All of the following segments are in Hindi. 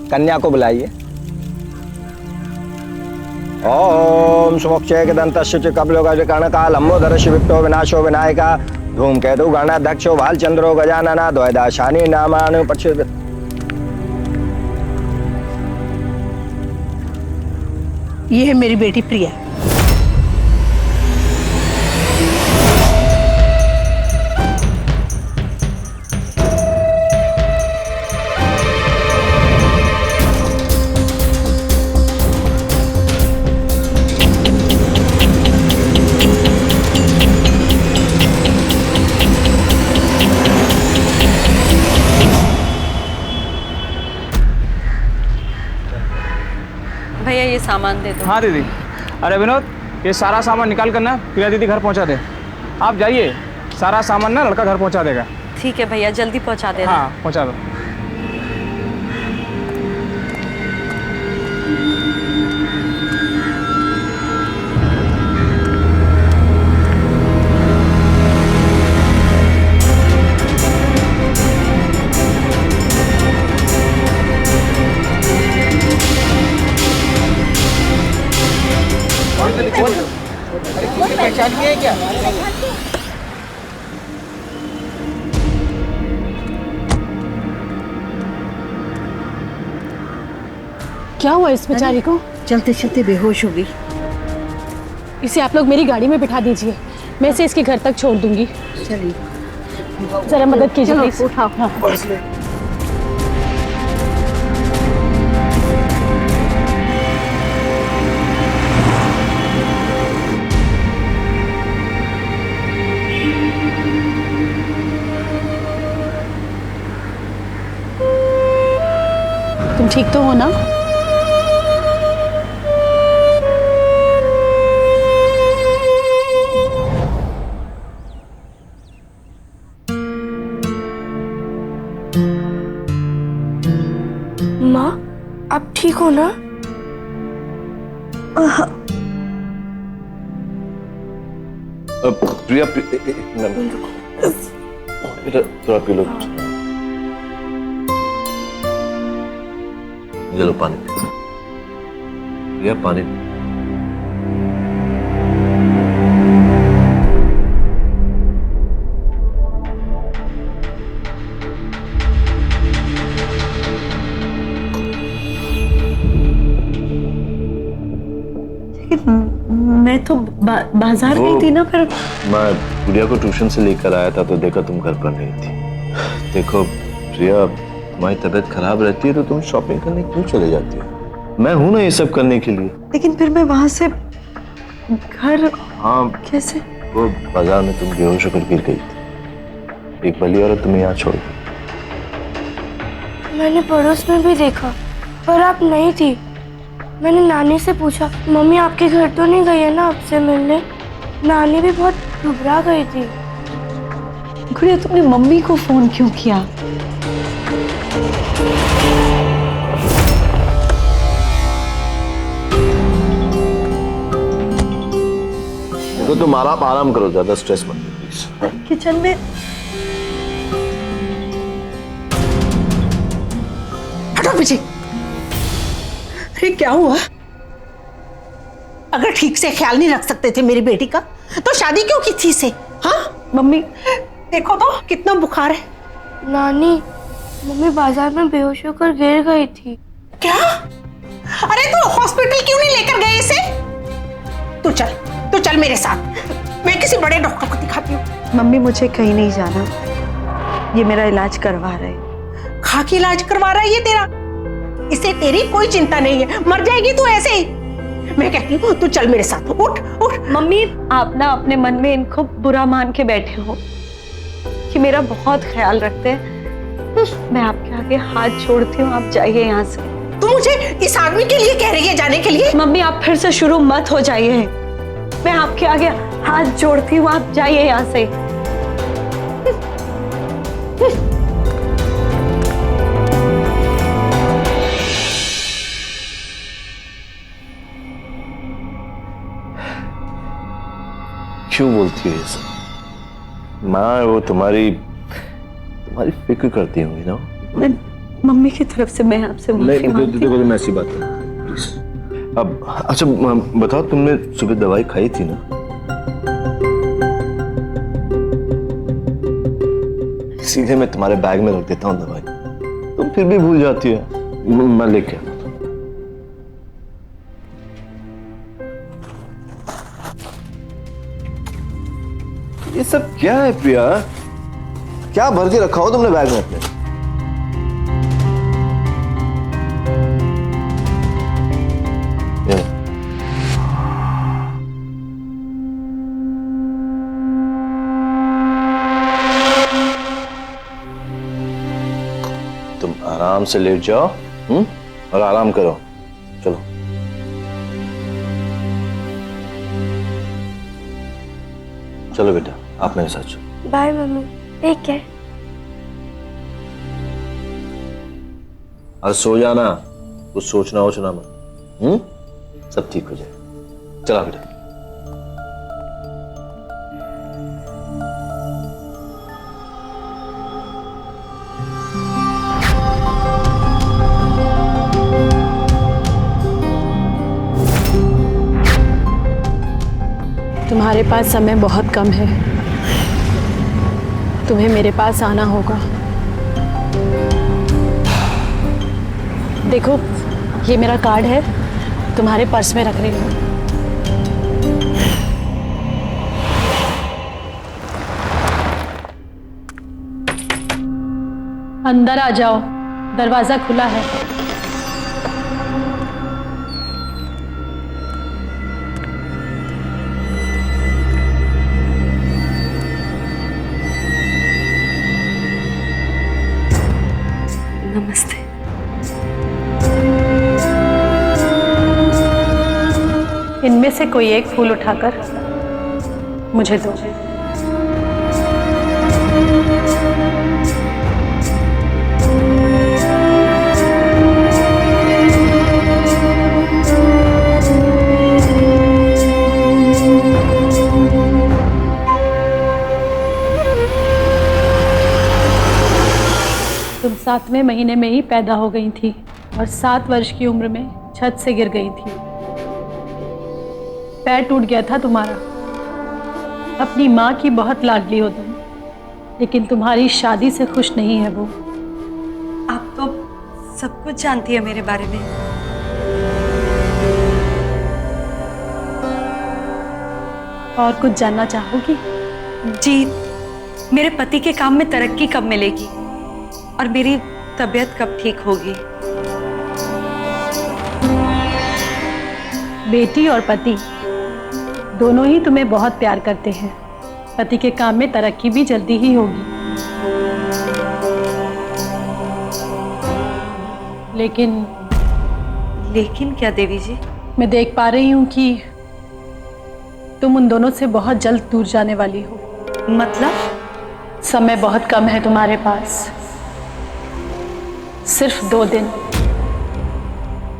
कन्या को बुलाइए। ओम सुमुक्षय दंतस्य कपिलो लंबोदरस्य विप्तो विनाशो विनायका धूमकेतु गणाध्यक्षो भालचंद्रो गजानना द्वैदाशानी नामानु पश्य। ये है मेरी बेटी प्रिया। भैया ये सामान दे दो। हाँ दीदी। अरे विनोद, ये सारा सामान निकाल कर ना प्रिया दीदी घर पहुंचा दे। आप जाइए, सारा सामान ना लड़का घर पहुंचा देगा। ठीक है भैया, जल्दी पहुंचा देना। हाँ पहुंचा दो। पहचान है क्या? क्या हुआ इस बेचारी को? चलते चलते बेहोश हो गई। इसे आप लोग मेरी गाड़ी में बिठा दीजिए, मैं इसे इसके घर तक छोड़ दूंगी। चलिए जरा मदद कीजिए प्लीज। उठाओ। हाँ। तुम ठीक तो हो ना? माँ, आप ठीक हो ना? प्रिया, थोड़ा पी लो। ये लो पानी। प्रिया पानी। मैं तो बाजार गई थी ना, फिर मैं प्रिया को ट्यूशन से लेकर आया था तो देखा तुम घर पर नहीं थी। देखो प्रिया, तुम्हारी तबीयत खराब रहती है तो तुम शॉपिंग करने क्यों चले जाती हो? मैं हूं ना ये सब करने के लिए। लेकिन फिर मैं वहां से घर हाँ कैसे? वो बाजार में तुम बेहोश होकर गिर गई थी। एक भली औरत तुम्हें यहाँ छोड़ गई। मैंने पड़ोस में भी देखा, पर आप नहीं थी। मैंने नानी से पूछा, मम्मी आपके घर तो नहीं गई है ना आपसे मिलने? नानी भी बहुत घबरा गई थी। गुड़िया, तुमने मम्मी को फोन क्यों किया? देखो तुम आराम करो, ज्यादा स्ट्रेस मत लो प्लीज। किचन में हटो पीछे। अरे क्या हुआ? अगर ठीक से ख्याल नहीं रख सकते थे मेरी बेटी का तो शादी क्यों की थी इसे? हाँ मम्मी, देखो तो कितना बुखार है। नानी, मम्मी बाजार में बेहोश होकर गिर गई थी। क्या? अरे तो हॉस्पिटल क्यों नहीं लेकर गए इसे? तू चल मेरे साथ, मैं किसी बड़े डॉक्टर को दिखाती हूँ। मम्मी मुझे कहीं नहीं जाना, ये मेरा इलाज करवा रहे। खाकी इलाज करवा रहा है ये तेरा? इसे तेरी कोई चिंता नहीं है, मर जाएगी तू ऐसे ही। मैं कहती हूँ तू चल मेरे साथ, उठ उठ। मम्मी, आप ना अपने मन में इनको बुरा मान के बैठे हो कि मेरा बहुत ख्याल रखते हैं। मैं आपके आगे हाथ जोड़ती हूँ, आप जाइए यहाँ से। तू मुझे इस आदमी के लिए कह रही है जाने के लिए? मम्मी, आप फिर से शुरू मत हो जाइए। मैं आपके आगे हाथ जोड़ती हूँ, आप जाइए यहाँ से। क्यों बोलती है ये सब? माँ वो तुम्हारी फिक्र करती होंगी ना? मैं मम्मी की तरफ से मैं आपसे माफी मांगती हूँ। देखो मैं ऐसी बात है प्लीज। अब अच्छा बताओ, तुमने सुबह दवाई खाई थी ना? सीधे मैं तुम्हारे बैग में रख देता हूँ दवाई, तुम फिर भी भूल जाती है। मैं लेके आता हूँ। ये सब क्या है प्रिया? क्या भर के रखा हो तुमने बैग में अपने? ये। तुम आराम से लेट जाओ, और आराम करो। चलो चलो बेटा, आप मेरे साथ चलो। Bye mummy. Take care. और सो जाना, कुछ सोचना वोचना मत। सब ठीक हो जाए। चला बेटा। तुम्हारे पास समय बहुत कम है, तुम्हें मेरे पास आना होगा। देखो ये मेरा कार्ड है, तुम्हारे पर्स में रख रही हूँ। अंदर आ जाओ, दरवाजा खुला है। नमस्ते। इनमें से कोई एक फूल उठाकर मुझे दो। तुम 7वें महीने में ही पैदा हो गई थी और 7 वर्ष की उम्र में छत से गिर गई थी। पैर टूट गया था तुम्हारा। अपनी माँ की बहुत लाडली हो तुम, लेकिन तुम्हारी शादी से खुश नहीं है वो। आप तो सब कुछ जानती है मेरे बारे में। और कुछ जानना चाहोगी? जी, मेरे पति के काम में तरक्की कब मिलेगी और मेरी तबीयत कब ठीक होगी? बेटी और पति दोनों ही तुम्हें बहुत प्यार करते हैं। पति के काम में तरक्की भी जल्दी ही होगी, लेकिन क्या देवी जी? मैं देख पा रही हूँ कि तुम उन दोनों से बहुत जल्द दूर जाने वाली हो। मतलब? समय बहुत कम है तुम्हारे पास, सिर्फ 2 दिन।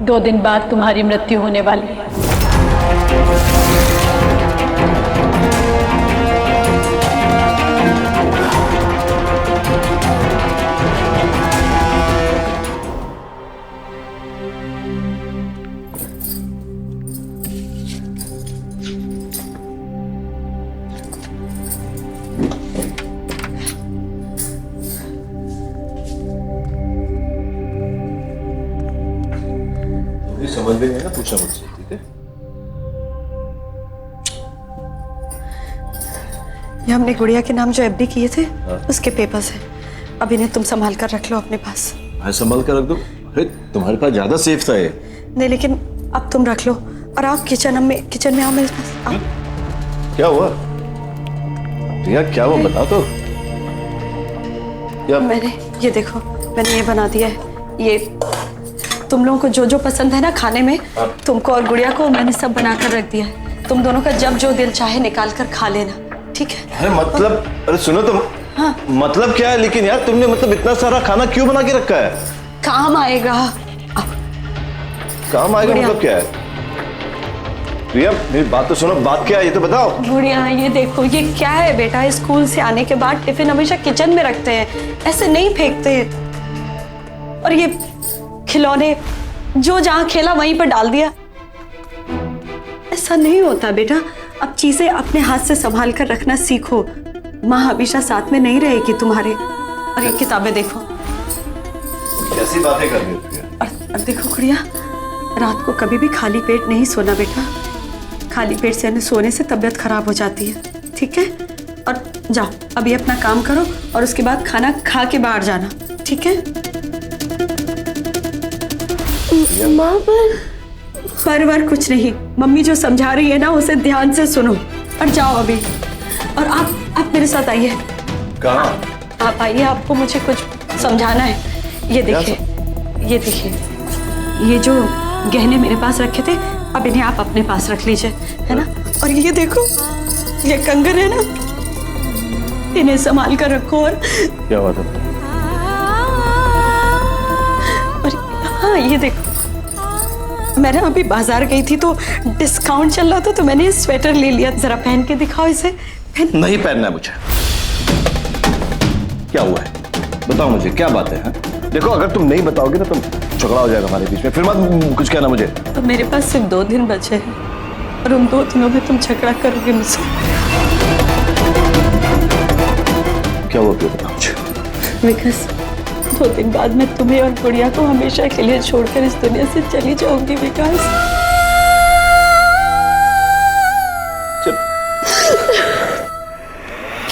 2 दिन बाद तुम्हारी मृत्यु होने वाली है। समझ में नहीं ना, पूछना मुझसे, ठीक है? ये हमने गुड़िया के नाम जो एफडी किए थे, उसके पेपर्स हैं। अब इन्हें तुम संभाल कर रख लो अपने पास। मैं संभाल कर रख दूं? अरे तुम्हारे पास ज्यादा सेफ था ये। नहीं, लेकिन अब तुम रख लो और आओ किचन में आओ मेरे पास। आओ। क्या हुआ प्रिया? क्या हुआ बता तो। मैंने ये देखो, मैंने ये बना दिया है। ये तुम लोगों को जो जो पसंद है ना खाने में, तुमको और गुड़िया को मैंने सब बनाकर रख दिया है। तुम दोनों का जब जो दिल चाहे निकाल कर खा लेना, ठीक है? अरे मतलब, अरे सुनो तुम। हाँ। मतलब क्या है लेकिन यार, तुमने मतलब इतना सारा खाना क्यों बना के रखा है? काम आएगा। काम आएगा मतलब क्या है? प्रिया मेरी बात तो सुनो, बात क्या है ये तो बताओ। गुड़िया ये देखो, ये क्या है बेटा? स्कूल से आने के बाद टिफिन हमेशा किचन में रखते हैं, ऐसे नहीं फेंकते। और ये खिलौने जो जहां खेला वहीं पर डाल दिया, ऐसा नहीं होता बेटा। अब चीजें अपने हाथ से संभाल कर रखना सीखो। माँ हमेशा साथ में नहीं रहेगी तुम्हारे। और ये किताबें देखो। कैसी बातें कर रही हो प्रिया? और देखो गुड़िया, रात को कभी भी खाली पेट नहीं सोना बेटा। खाली पेट से सोने से तबीयत खराब हो जाती है, ठीक है? और जाओ अभी अपना काम करो और उसके बाद खाना खा के बाहर जाना, ठीक है? माँ पर कुछ नहीं, मम्मी जो समझा रही है ना उसे ध्यान से सुनो और जाओ अभी। और आप मेरे साथ आइए। कहाँ? आप आइए, आपको मुझे कुछ समझाना है। ये देखिए, ये देखिए, ये जो गहने मेरे पास रखे थे, अब इन्हें आप अपने पास रख लीजिए, है ना? और ये देखो, ये कंगन है ना, इन्हें संभाल कर रखो। और क्या हुआ था? और हाँ ये देखो, मैं ना अभी बाजार गई थी तो डिस्काउंट चल रहा था तो मैंने स्वेटर ले लिया। जरा पहन के दिखाओ इसे। नहीं पहनना है मुझे। क्या हुआ है बताओ मुझे, क्या बात है? देखो अगर तुम नहीं बताओगे ना तो झगड़ा हो जाएगा हमारे बीच में, फिर मत कुछ कहना मुझे। तो मेरे पास सिर्फ 2 दिन बचे हैं और उन 2 दिनों में तुम झगड़ा करोगे मुझसे। क्या हुआ क्यों बताओ मुझे। विकास, 2 दिन बाद मैं तुम्हें और गुड़िया को हमेशा के लिए छोड़कर इस दुनिया से चली जाऊंगी विकास।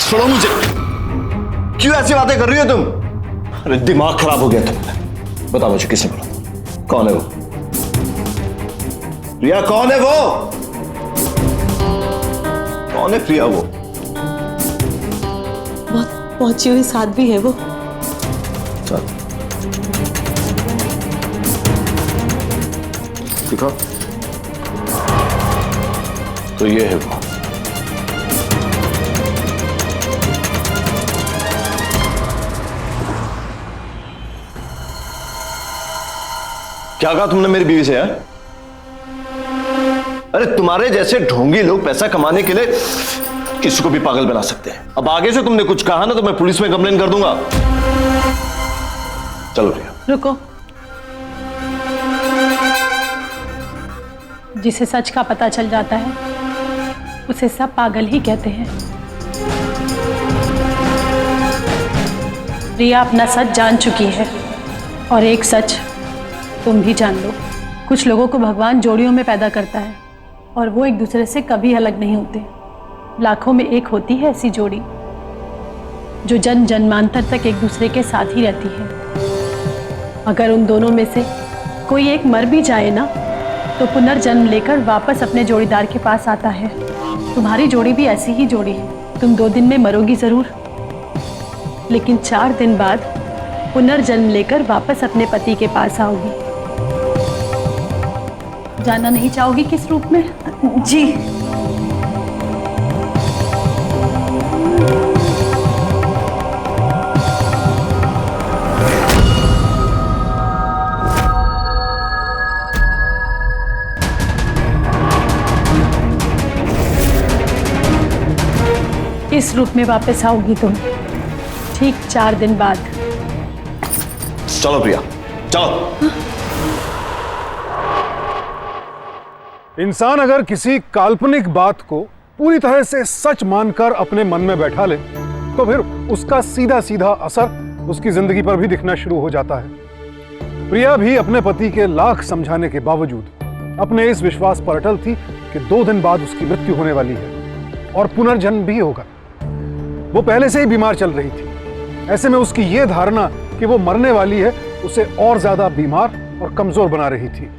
सुनो मुझे, क्यों ऐसी बातें कर रही हो तुम? अरे दिमाग खराब हो गया तुम्हारा। बताओ मुझे किसने बोला? कौन है वो? प्रिया कौन है वो? कौन है प्रिया वो? बहुत पहुंची हुई साध्वी है वो। देखो तो ये है वो। क्या कहा तुमने मेरी बीवी से? है अरे तुम्हारे जैसे ढोंगी लोग पैसा कमाने के लिए किसी को भी पागल बना सकते हैं। अब आगे से तुमने कुछ कहा ना तो मैं पुलिस में कंप्लेन कर दूंगा। चलो प्रिया। रुको। जिसे सच का पता चल जाता है उसे सब पागल ही कहते हैं। रिया अपना सच जान चुकी है और एक सच तुम भी जान लो। कुछ लोगों को भगवान जोड़ियों में पैदा करता है और वो एक दूसरे से कभी अलग नहीं होते। लाखों में एक होती है ऐसी जोड़ी जो जन्म जन्मांतर तक एक दूसरे के साथ ही रहती है। अगर उन दोनों में से कोई एक मर भी जाए ना तो पुनर्जन्म लेकर वापस अपने जोड़ीदार के पास आता है। तुम्हारी जोड़ी भी ऐसी ही जोड़ी है। तुम 2 दिन में मरोगी जरूर, लेकिन 4 दिन बाद पुनर्जन्म लेकर वापस अपने पति के पास आओगी। जानना नहीं चाहोगी किस रूप में? जी। इस रूप में वापस आओगी तुम ठीक 4 दिन बाद। चलो प्रिया चलो। इंसान अगर किसी काल्पनिक बात को पूरी तरह से सच मानकर अपने मन में बैठा ले तो फिर उसका सीधा सीधा असर उसकी जिंदगी पर भी दिखना शुरू हो जाता है। प्रिया भी अपने पति के लाख समझाने के बावजूद अपने इस विश्वास पर अटल थी कि 2 दिन बाद उसकी मृत्यु होने वाली है और पुनर्जन्म भी होगा। वो पहले से ही बीमार चल रही थी। ऐसे में उसकी ये धारणा कि वो मरने वाली है उसे और ज्यादा बीमार और कमजोर बना रही थी।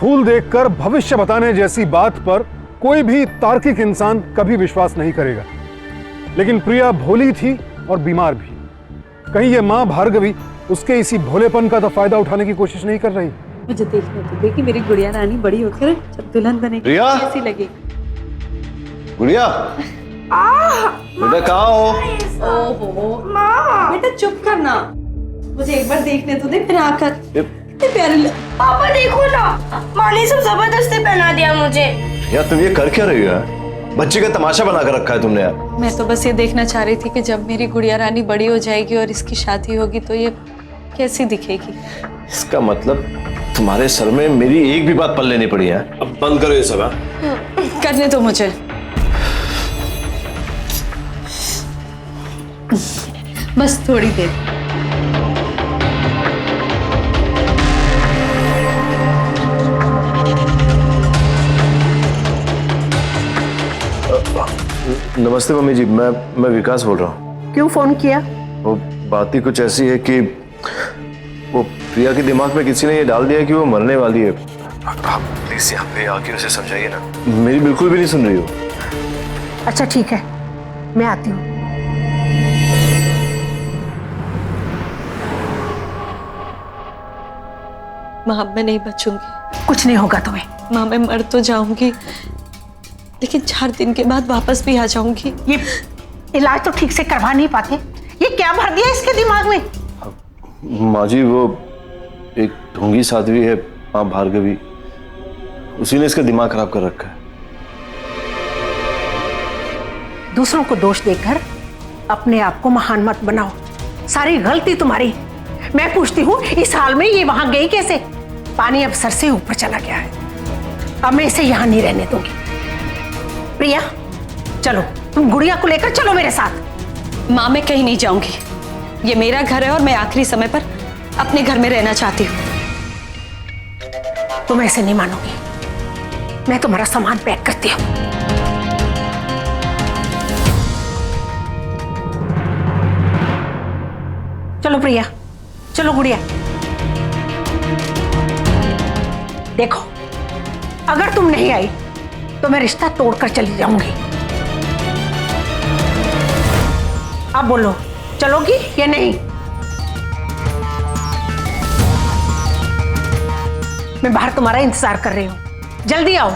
फूल देखकर भविष्य बताने जैसी बात पर कोई भी तार्किक इंसान कभी विश्वास नहीं करेगा, लेकिन प्रिया भोली थी और बीमार भी। कहीं ये माँ भार्गवी उसके इसी भोलेपन का तो फायदा उठाने की कोशिश नहीं कर रही? मुझे देखने तो देखी मेरी गुड़िया रानी बड़ी होकर जब दुल्हन बनेगी प्रिया कैसी लगेगी। गुड़िया बेटा कहाँ हो? ओहो बेटा चुप करना, मुझे एक बार देखने तो दे फिर आकर। प्यारे पापा देखो ना, माँ ने सब जबरदस्ती पहना दिया मुझे। यार तुम ये कर क्या रही हो यार? बच्चे का तमाशा बना कर रखा है तुमने यार। मैं तो बस ये देखना चाह रही थी कि जब मेरी गुड़िया रानी बड़ी हो जाएगी और इसकी शादी होगी तो ये कैसी दिखेगी। इसका मतलब तुम्हारे सर में मेरी एक भी बात पल्ले नहीं पड़ी है। अब बंद करो ये सब। करने दो मुझे। बस थोड़ी देर। नमस्ते मम्मी जी, मैं विकास बोल रहा हूँ। क्यों फोन किया? वो बात ही कुछ ऐसी है कि वो प्रिया के दिमाग में किसी ने ये डाल दिया कि वो मरने वाली है। आप प्लीज यहाँ पे आके उसे समझाइए ना, मेरी बिल्कुल भी नहीं सुन रही हो। अच्छा ठीक है, मैं आती हूँ। माँ मैं नहीं बचूंगी। कुछ नहीं होगा तुम्हें। माँ मैं मर तो जाऊंगी लेकिन 4 दिन के बाद वापस भी आ जाऊंगी। ये इलाज तो ठीक से करवा नहीं पाते। ये क्या भर दिया इसके दिमाग में? माँ जी वो एक ढोंगी साध्वी है, माँ भार्गवी, उसी ने इसका दिमाग खराब कर रखा है। दूसरों को दोष देकर अपने आप को महान मत बनाओ। सारी गलती तुम्हारी। मैं पूछती हूँ इस हाल में ये वहां गई कैसे? पानी अब सर से ऊपर चला गया है। अब मैं इसे यहाँ नहीं रहने दूंगी। प्रिया चलो, तुम गुड़िया को लेकर चलो मेरे साथ। माँ मैं कहीं नहीं जाऊंगी। ये मेरा घर है और मैं आखिरी समय पर अपने घर में रहना चाहती हूँ। तुम ऐसे नहीं मानोगी। मैं तुम्हारा सामान पैक करती हूँ। चलो प्रिया, चलो गुड़िया। देखो अगर तुम नहीं आई तो मैं रिश्ता तोड़कर चली जाऊंगी। अब बोलो, चलोगी या नहीं? मैं बाहर तुम्हारा इंतजार कर रही हूं, जल्दी आओ।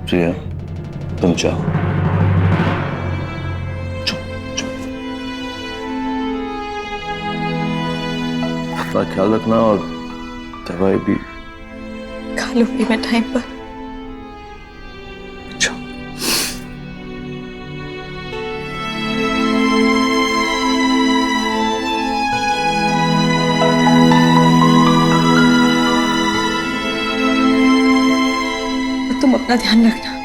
प्रिया तुम जाओ। अपना ख्याल रखना और दवाई भी खा लूंगी मैं टाइम पर। तुम अपना ध्यान रखना।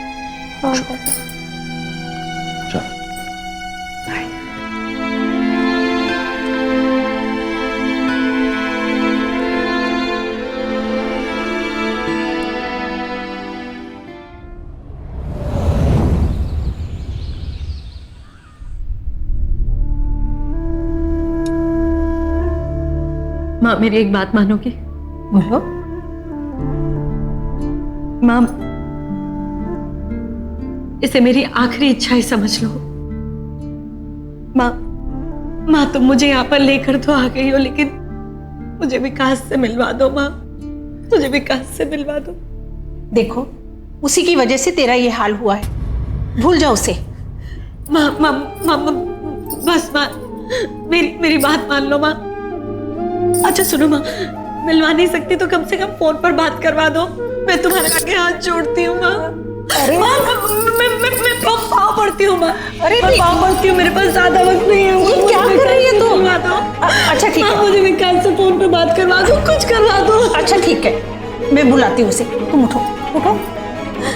माँ मेरी एक बात मानोगी? बोलो। माँ इसे मेरी आखिरी इच्छा ही समझ लो। माँ तुम मुझे यहाँ पर लेकर तो आ गई हो लेकिन मुझे विकास से मिलवा दो। माँ मुझे विकास से मिलवा दो। देखो उसी की वजह से तेरा ये हाल हुआ है, भूल जाओ उसे। माँ बस माँ मेरी बात मान लो माँ। अच्छा सुनो माँ, मिलवा नहीं सकती तो कम से कम फोन पर बात करवा दो। मैं तुम्हारे आगे हाथ जोड़ती हूँ माँ। अरे माँ मैं पाँव पड़ती हूँ माँ। अरे मैं पाँव पड़ती हूँ, मेरे पास ज्यादा वक्त नहीं है। ये क्या कर रही है तू? अच्छा ठीक है, मुझे विकास से फोन पर बात करवा दो, कुछ करवा दो। अच्छा ठीक है, मैं बुलाती हूँ उसे। तुम उठो उठो,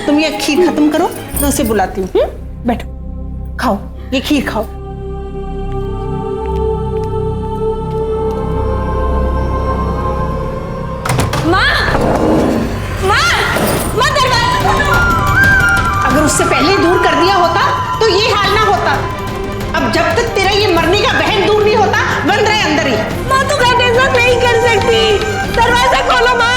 तुम ये खीर खत्म करो, मैं उसे बुलाती हूँ। बैठो, खाओ ये खीर खाओ। अगर उससे पहले ही दूर कर दिया होता तो ये हाल ना होता। अब जब तक तेरा ये मरने का बहन दूर नहीं होता, बंद रहे अंदर ही। माँ तो मैं ऐसा नहीं कर सकती, दरवाजा खोलो माँ।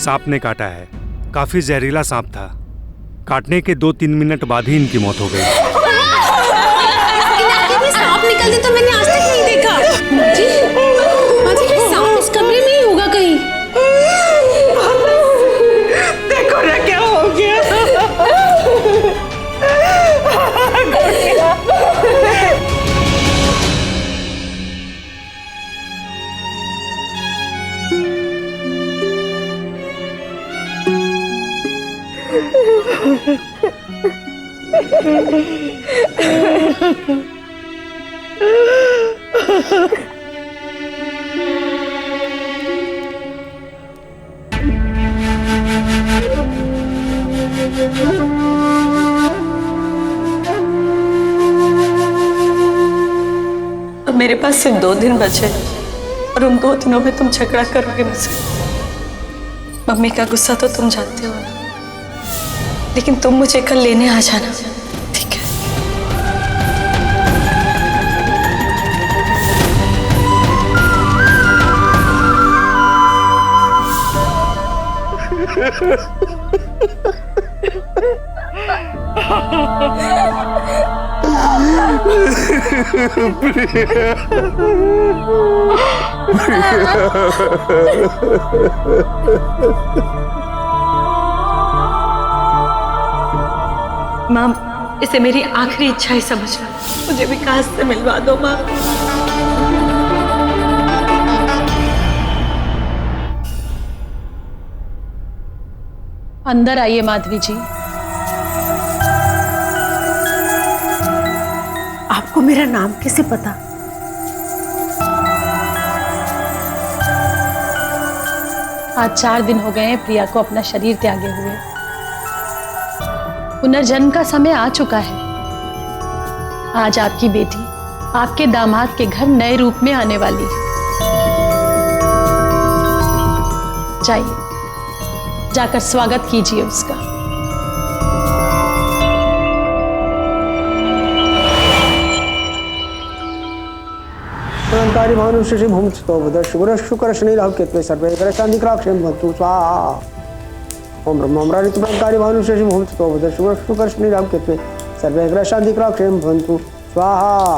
सांप ने काटा है। काफी जहरीला सांप था। काटने के 2-3 मिनट बाद ही इनकी मौत हो गई। सांप निकलते तो मैंने आज तक नहीं देखा। माजी सांप इस कमरे में ही होगा कहीं। देखो ना क्या हो गया। अब मेरे पास सिर्फ 2 दिन बचे और उन 2 दिनों में तुम झगड़ा करोगे मुझसे। मम्मी का गुस्सा तो तुम जानते हो ना, लेकिन तुम मुझे कल लेने आ जाना, ठीक है? माँ, इसे मेरी आखिरी इच्छा ही समझ लो। मुझे विकास से मिलवा दो माँ। अंदर आइए माधवी जी। आपको मेरा नाम कैसे पता? आज 4 दिन हो गए हैं प्रिया को अपना शरीर त्यागे हुए। पुनर्जन्म का समय आ चुका है। आज आपकी बेटी आपके दामाद के घर नए रूप में आने वाली है। जाइए, जाकर स्वागत कीजिए उसका। ब्रह्मकारी भानु शशि भूमस्थो बुध शुक्र शुक्र शनि राहु केतु सर्वे ग्रह निक्राक्षेम भवतु स्वाहा। ओम ब्रह्मरारि ब्रह्मकारी भानु शशि भूमस्थो बुध शुक्र शनि राहु केतु सर्वे ग्रह निक्राक्षेम भवतु स्वाहा।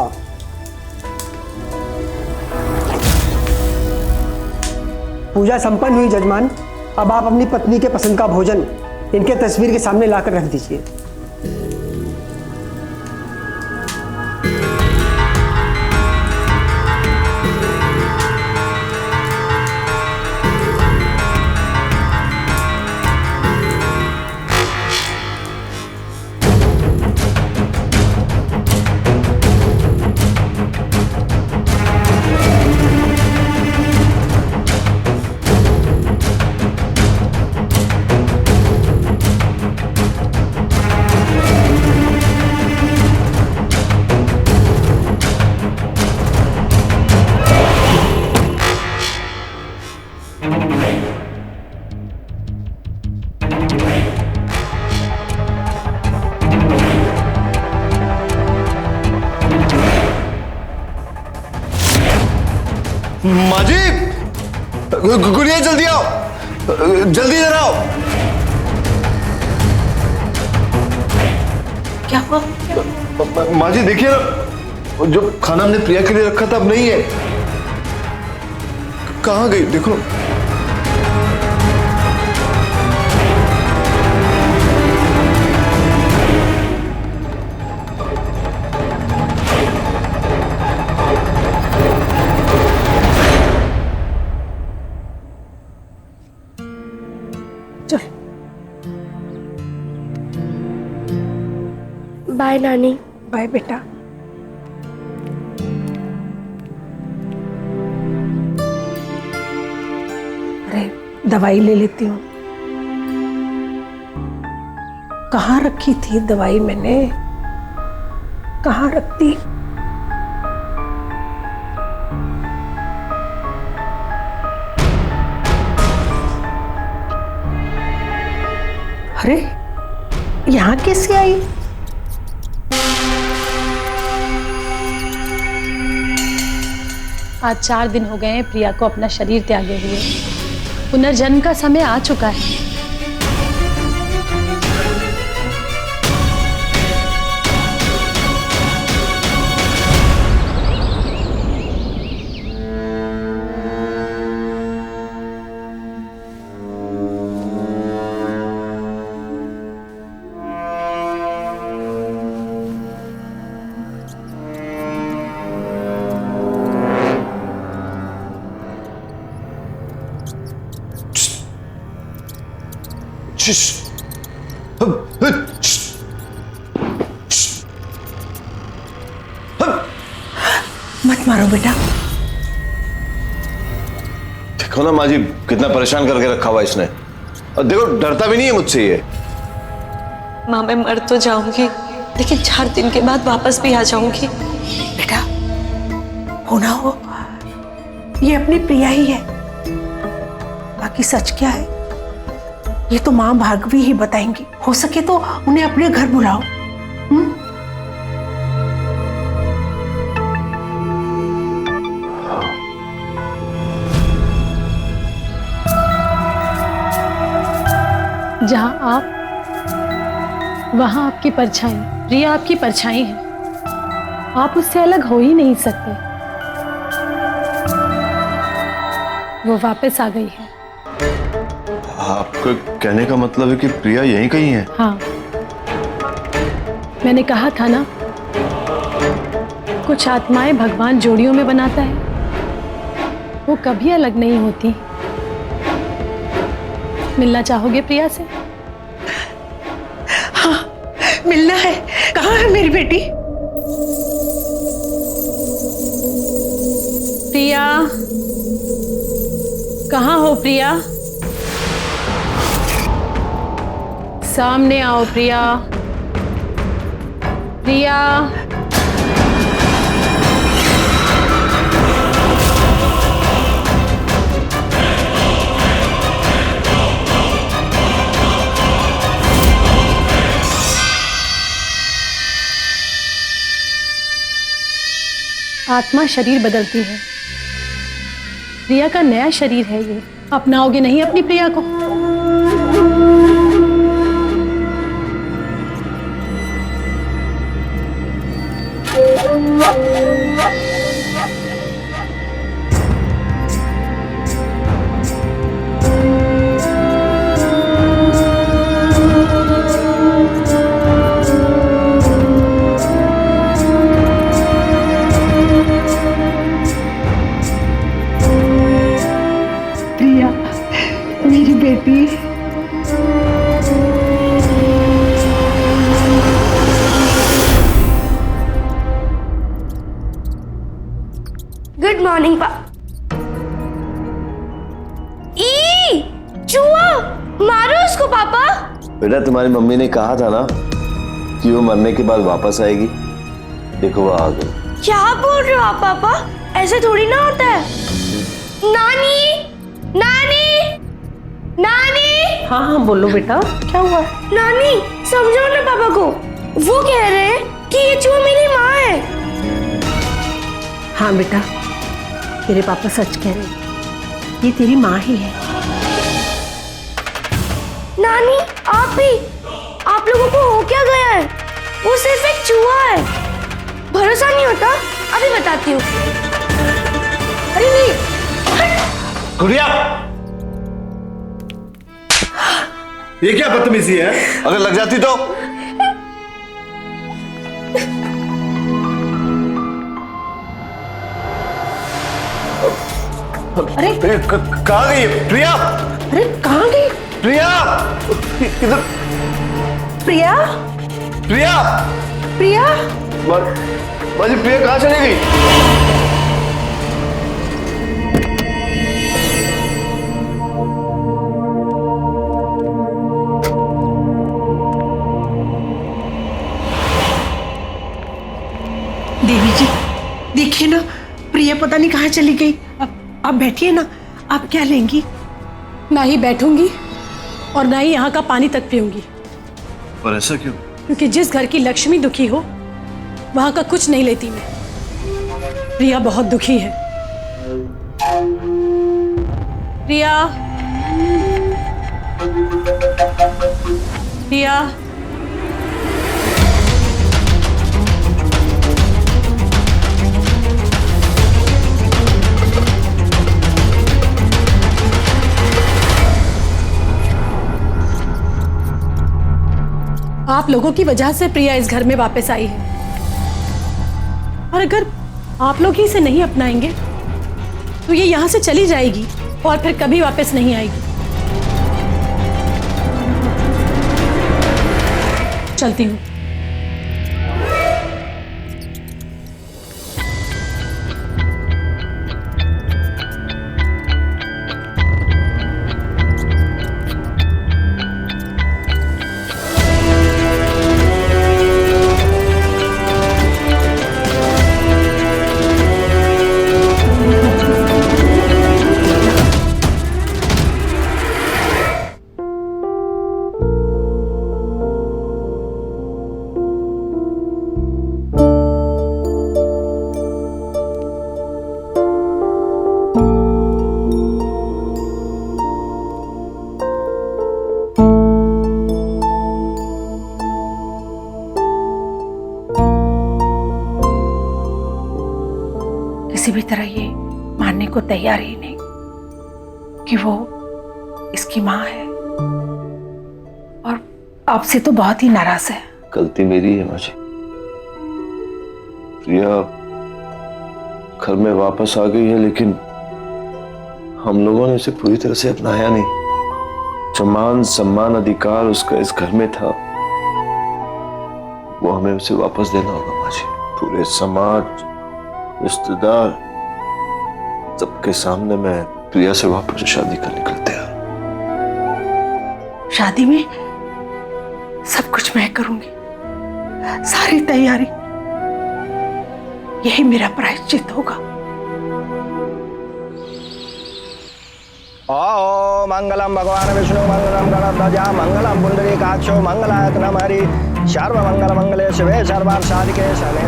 पूजा संपन्न हुई जजमान। अब आप अपनी पत्नी के पसंद का भोजन इनके तस्वीर के सामने लाकर रख दीजिए। माजी, गुड़िया जल्दी आओ, जल्दी इधर आओ। क्या हुआ? माजी देखिए ना, जो खाना हमने प्रिया के लिए रखा था अब नहीं है। कहाँ गई देखो। बाय नानी। बाय बेटा। अरे दवाई ले लेती हूँ। कहाँ रखी थी दवाई मैंने? कहाँ रखती? अरे यहाँ कैसे आई? आज 4 दिन हो गए हैं प्रिया को अपना शरीर त्यागे हुए। पुनर्जन्म का समय आ चुका है। मत मारो बेटा। देखो ना माँ जी, कितना परेशान करके रखा हुआ इसने, और देखो डरता भी नहीं है मुझसे ये। माँ मैं मर तो जाऊंगी, लेकिन 4 दिन के बाद वापस भी आ जाऊंगी। बेटा होना हो, ये अपनी प्रिया ही है, बाकी सच क्या है ये तो माँ भार्गवी ही बताएंगी। हो सके तो उन्हें अपने घर बुलाओ। जहां आप, वहां आपकी परछाई। प्रिया आपकी परछाई है, आप उससे अलग हो ही नहीं सकते। वो वापस आ गई है। आपका कहने का मतलब है कि प्रिया यहीं कहीं है? हाँ, मैंने कहा था ना, कुछ आत्माएं भगवान जोड़ियों में बनाता है, वो कभी अलग नहीं होती। मिलना चाहोगे प्रिया से? हाँ मिलना है। कहाँ है मेरी बेटी? प्रिया, कहाँ हो प्रिया? सामने आओ प्रिया। प्रिया, आत्मा शरीर बदलती है, प्रिया का नया शरीर है ये। अपनाओगे नहीं अपनी प्रिया को? प्रिया मेरी बेटी। गुड मॉर्निंग ई चूहा, मारो उसको पापा। बेटा तुम्हारी मम्मी ने कहा था ना कि वो मरने के बाद वापस आएगी। देखो वो आ गई। क्या बोल रहे हो आप पापा? ऐसे थोड़ी ना होता है। नानी नानी नानी। हाँ हाँ बोलो बेटा, क्या हुआ? नानी समझाओ ना पापा को, वो कह रहे हैं कि ये चूहा मेरी माँ है। हाँ बेटा, तेरे पापा सच कह रहे हैं, ये तेरी माँ ही है। नानी आप भी, आप लोगों को हो क्या गया है? वो सिर्फ एक चूहा है, भरोसा नहीं होता? अभी बताती हूँ। अरे नहीं, गुड़िया, ये क्या बदतमीजी है? अगर लग जाती तो? अरे कहाँ गई है प्रिया? अरे कहाँ गई प्रिया? किधर? प्रिया? प्रिया? प्रिया? बाजी प्रिया कहाँ चली गई? देवी जी देखिए ना, प्रिया पता नहीं कहाँ चली गई। आप बैठिए ना, आप क्या लेंगी? ना ही बैठूंगी और ना ही यहाँ का पानी तक पीऊंगी। पर ऐसा क्यों? क्योंकि जिस घर की लक्ष्मी दुखी हो वहां का कुछ नहीं लेती मैं। प्रिया बहुत दुखी है। प्रिया, प्रिया, आप लोगों की वजह से प्रिया इस घर में वापस आई है, और अगर आप लोग ही इसे नहीं अपनाएंगे तो ये यहां से चली जाएगी और फिर कभी वापस नहीं आएगी। चलती हूँ। किसी भी तरह ये मानने को तैयार ही नहीं कि वो इसकी माँ है, और आपसे तो बहुत ही नाराज है। गलती मेरी है माँ जी। प्रिया घर में वापस आ गई है, लेकिन हम लोगों ने उसे पूरी तरह से अपनाया नहीं। जो मान सम्मान अधिकार उसका इस घर में था, वो हमें उसे वापस देना होगा माँ जी। पूरे समाज, रिश्तेदार, सबके सामने मैं प्रिया से वापस शादी करने के लिए तैयार। शादी में सब कुछ मैं करूंगी, सारी तैयारी, यही मेरा प्रायश्चित होगा। ओम मंगलम भगवान विष्णु मंगलम गणध्वजा मंगलम पुंडरीकाक्षो मंगलाय नमः सर्व मंगल मंगले शिवे सर्वार्थ साधिके शरण्ये।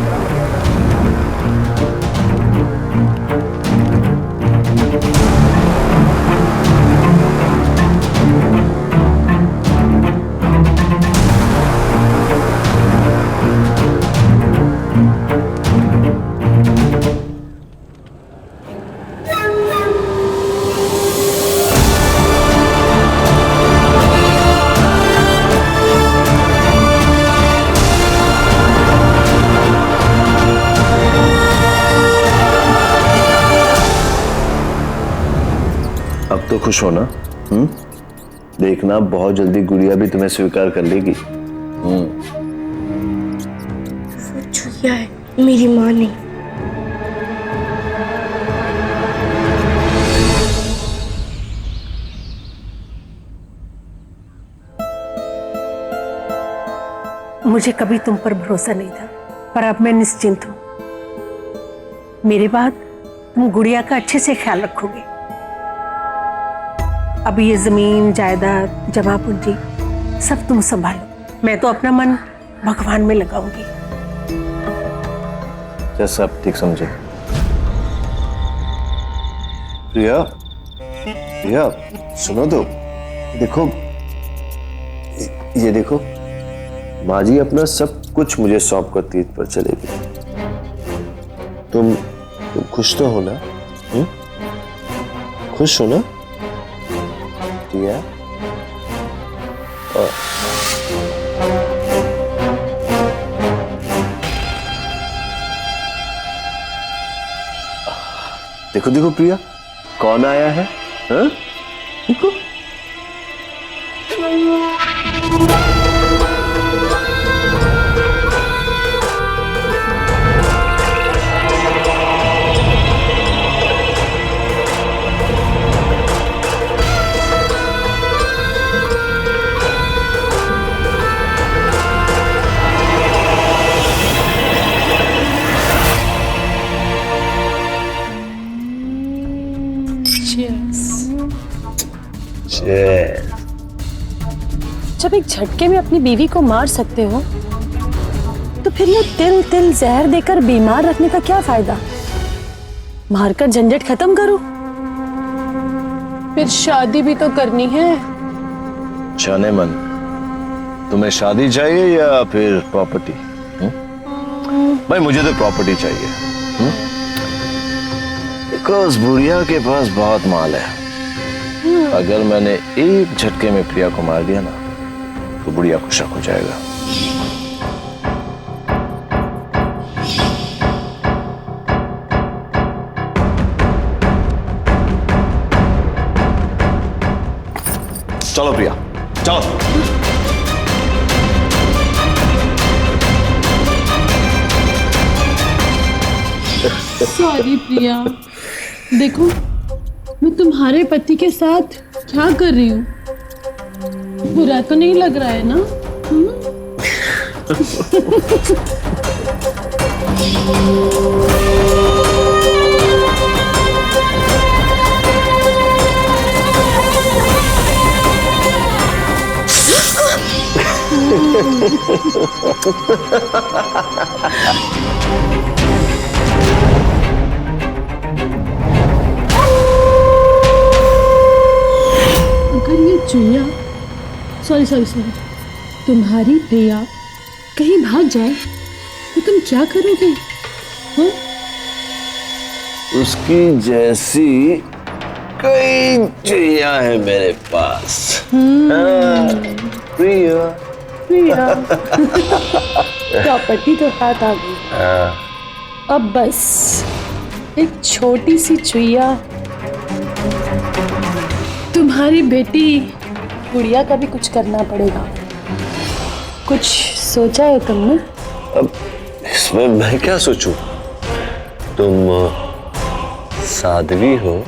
अब तो खुश हो ना? देखना बहुत जल्दी गुड़िया भी तुम्हें स्वीकार कर लेगी। वो छुइया है, मेरी माँ नहीं। मुझे कभी तुम पर भरोसा नहीं था, पर अब मैं निश्चिंत हूं। मेरे बाद तुम गुड़िया का अच्छे से ख्याल रखोगे। अब ये जमीन जायदाद जमा पूंजी सब तुम संभालो, मैं तो अपना मन भगवान में लगाऊंगी। जैसा आप ठीक समझे। प्रिया, प्रिया सुनो तो, देखो ये देखो, माँ जी अपना सब कुछ मुझे सौंप कर तीर्थ पर चले गए। तुम खुश तो हो ना? खुश हो ना प्रिया? देखो देखो प्रिया, कौन आया है? हाँ? देखो। जब एक झटके में अपनी बीवी को मार सकते हो तो फिर ये तिल तिल जहर देकर बीमार रखने का क्या फायदा? मारकर झंझट खत्म करो। फिर शादी भी तो करनी है। जाने मन, तुम्हें शादी चाहिए या फिर प्रॉपर्टी? भाई मुझे तो प्रॉपर्टी चाहिए, बिकॉज बुढ़िया के पास बहुत माल है। अगर मैंने एक झटके में प्रिया को मार दिया ना तो बुढ़िया को शक हो जाएगा। चलो प्रिया, चलो। सॉरी प्रिया, देखो मैं तुम्हारे पति के साथ क्या कर रही हूँ, बुरा तो नहीं लग रहा है ना? अगर ये चुईया सॉरी तुम्हारी प्रिया कहीं भाग जाए तो तुम क्या करोगे? हाँ? उसकी जैसी कई चुईया है मेरे पास। प्रिया प्रिया प्रॉपर्टी तो हाथ आ गई, अब बस एक छोटी सी चुईया तुम्हारी बेटी गुड़िया का भी कुछ करना पड़ेगा। कुछ सोचा है तुमने? अब इसमें मैं क्या सोचूं? तुम साध्वी हो,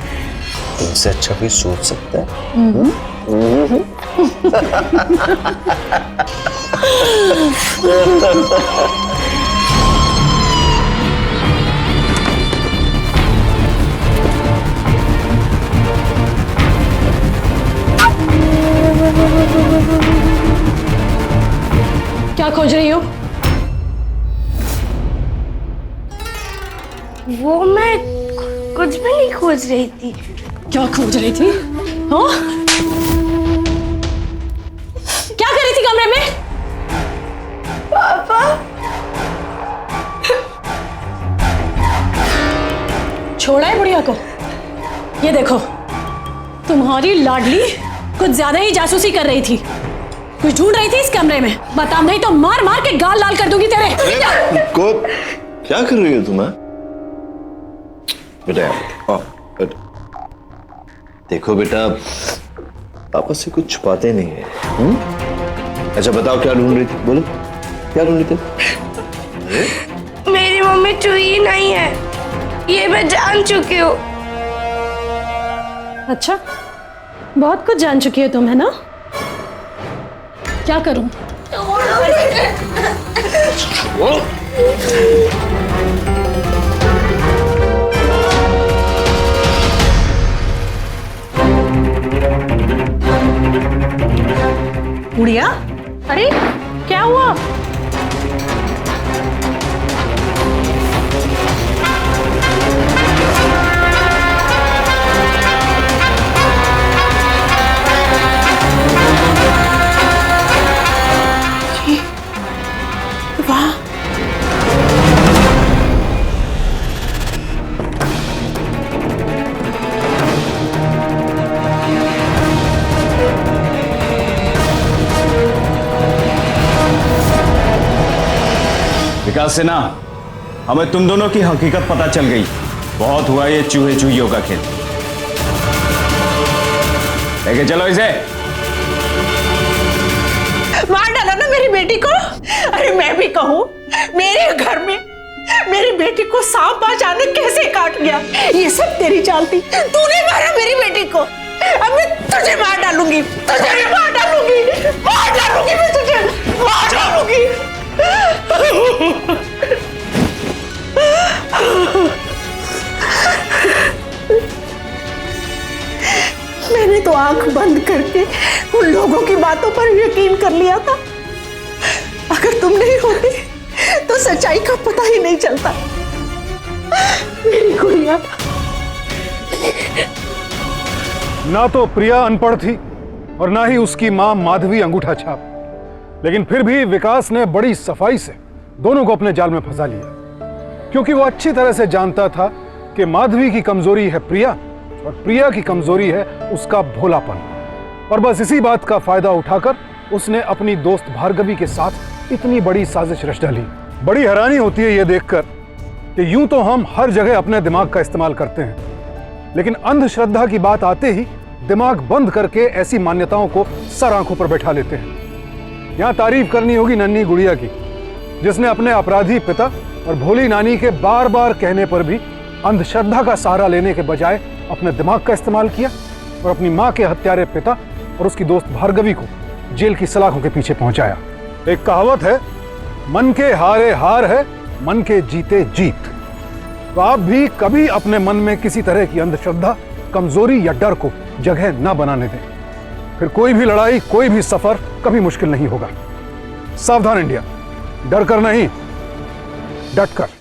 तुमसे अच्छा कोई सोच सकता है? क्या खोज रही हो? वो मैं कुछ भी नहीं खोज रही थी। क्या खोज रही थी? हाँ? क्या कर रही थी कमरे में? पापा छोड़ा है बुढ़िया को? ये देखो, तुम्हारी लाडली कुछ ज्यादा ही जासूसी कर रही थी, कुछ ढूंढ रही थी इस कमरे में। बता नहीं तो मार मार के गाल लाल कर दूंगी तेरे। को क्या कर रही हो तुम? बेटा देखो बेटा, पापा से कुछ छुपाते नहीं है। अच्छा बताओ क्या ढूंढ रही थी? बोलो क्या ढूंढ रही थी? मेरी मम्मी चुई नहीं है, ये मैं जान चुकी हूँ। अच्छा, बहुत कुछ जान चुकी हो तुम, है ना? क्या करूं? गुड़िया, अरे क्या हुआ? वाह, विकास सिन्हा, हमें तुम दोनों की हकीकत पता चल गई। बहुत हुआ ये चूहे चूहियों का खेल। लेके चलो इसे। मार डाला ना मेरी बेटी को। अरे मैं भी कहूँ, मेरे घर में मेरी बेटी को सांप अचानक कैसे काट गया? ये सब तेरी चाल थी। तूने मारा मेरी बेटी को। अब मैं तुझे मार डालूंगी, तुझे भी मार डालूंगी, मार डालूंगी मैं तुझे, मार डालूंगी। मैंने तो आंख बंद करके उन लोगों की बातों पर यकीन कर लिया था। अगर तुम नहीं होते तो सच्चाई का पता ही नहीं चलता। मेरी गुड़िया, ना तो प्रिया अनपढ़ थी और ना ही उसकी मां माधवी अंगूठा छाप, लेकिन फिर भी विकास ने बड़ी सफाई से दोनों को अपने जाल में फंसा लिया, क्योंकि वो अच्छी तरह से जानता था कि माधवी की कमजोरी है प्रिया और प्रिया की कमजोरी है उसका भोलापन। और बस इसी बात का फायदा उठाकर उसने अपनी दोस्त भार्गवी के साथ इतनी बड़ी साजिश रच डाली। बड़ी हैरानी होती है यह देखकर कि यूं तो हम हर जगह अपने दिमाग का इस्तेमाल करते हैं, लेकिन अंधश्रद्धा की बात आते ही दिमाग बंद करके ऐसी मान्यताओं को सर आंखों पर बैठा लेते हैं। यहां तारीफ करनी होगी नन्ही गुड़िया की, जिसने अपने अपराधी पिता और भोली नानी के बार बार कहने पर भी अंधश्रद्धा का सहारा लेने के बजाय अपने दिमाग का इस्तेमाल किया और अपनी मां के हत्यारे पिता और उसकी दोस्त भार्गवी को जेल की सलाखों के पीछे पहुंचाया। एक कहावत है, मन के हारे हार है, मन के जीते जीत। तो आप भी कभी अपने मन में किसी तरह की अंधश्रद्धा, कमजोरी या डर को जगह न बनाने दें, फिर कोई भी लड़ाई, कोई भी सफर कभी मुश्किल नहीं होगा। सावधान इंडिया, डर कर नहीं, डट कर।